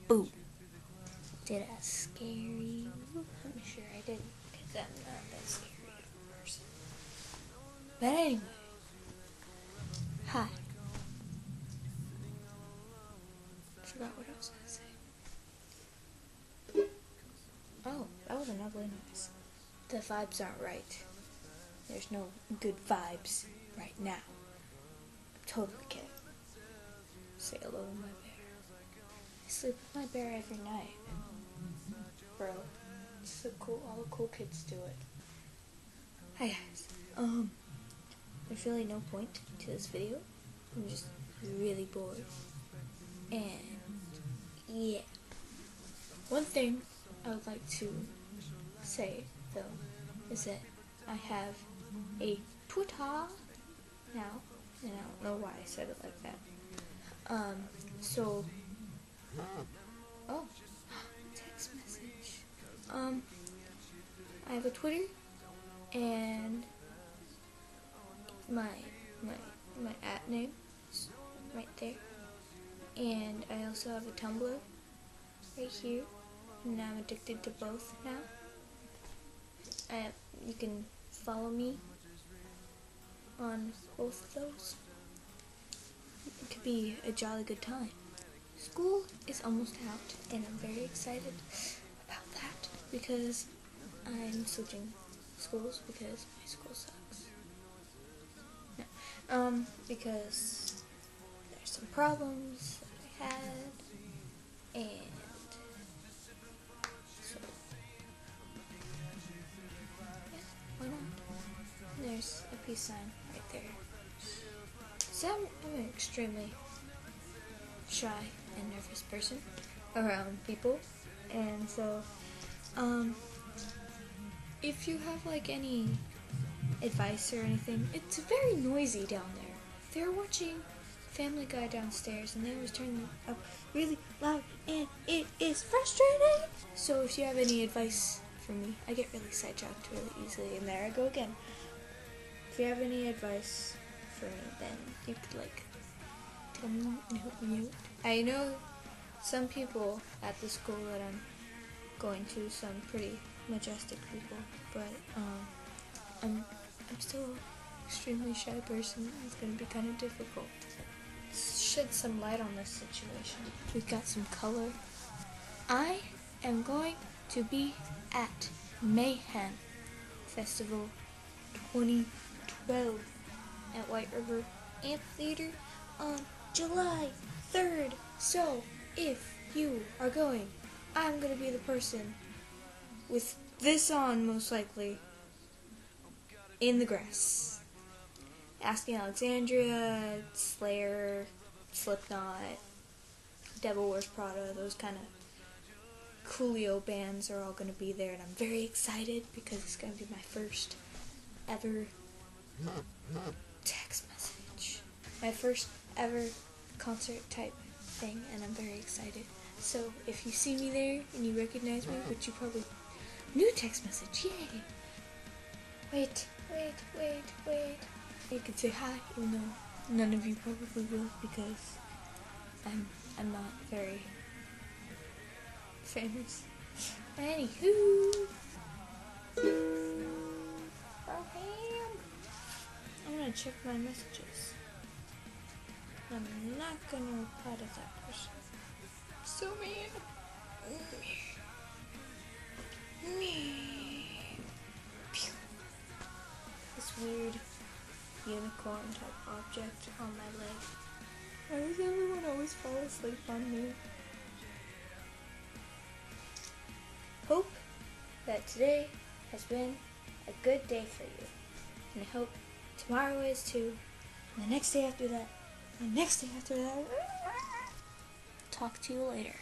Boo. Did I scare you? I'm sure I didn't, because I'm not that scary of a person. But anyway, hi. Forgot what I was going to say. Oh, that was an ugly noise. The vibes aren't right. There's no good vibes right now. I'm totally kidding. Say hello to my bear. I sleep with my bear every night. Bro, it's so cool. All the cool kids do it. Hi guys. There's really no point to this video. I'm just really bored. And yeah. One thing I would like to say though is that I have a Twitter now, and I don't know why I said it like that. Oh, text message. I have a Twitter, and my at name is right there, and I also have a Tumblr right here, and I'm addicted to both now. You can follow me on both of those. It could be a jolly good time. School is almost out, and I'm very excited about that because I'm switching schools because my school sucks. No, because there's some problems that I had, and so yeah, why not? There's a peace sign right there. So I'm an extremely shy and nervous person around people, and so if you have like any advice or anything, it's very noisy down there. They're watching Family Guy downstairs and they always turn it up really loud and it is frustrating. So if you have any advice for me, I get really sidetracked really easily, and there I go again. If you have any advice for me, then you could like tell me and help me out. I know some people at the school that I'm going to, some pretty majestic people, but I'm still an extremely shy person. It's going to be kind of difficult. Shed some light on this situation. We've got some color. I am going to be at Mayhem Festival 2012 at White River Amphitheater on July 3rd. So, if you are going, I'm going to be the person with this on, most likely, in the grass. Asking Alexandria, Slayer, Slipknot, Devil Wears Prada, those kind of coolio bands are all going to be there, and I'm very excited because it's going to be my first ever text message. My first ever concert type thing, and I'm very excited. So if you see me there and you recognize me, which you probably... New text message, yay! Wait. You can say hi, even though none of you probably will, because I'm not very famous. Anywho, I'm gonna check my messages. I'm not gonna reply to that person. So mean. This weird unicorn type object on my leg. Why does everyone always fall asleep on me? Hope that today has been a good day for you. And I hope tomorrow is too. And the next day after that. And the next day after that. Talk to you later.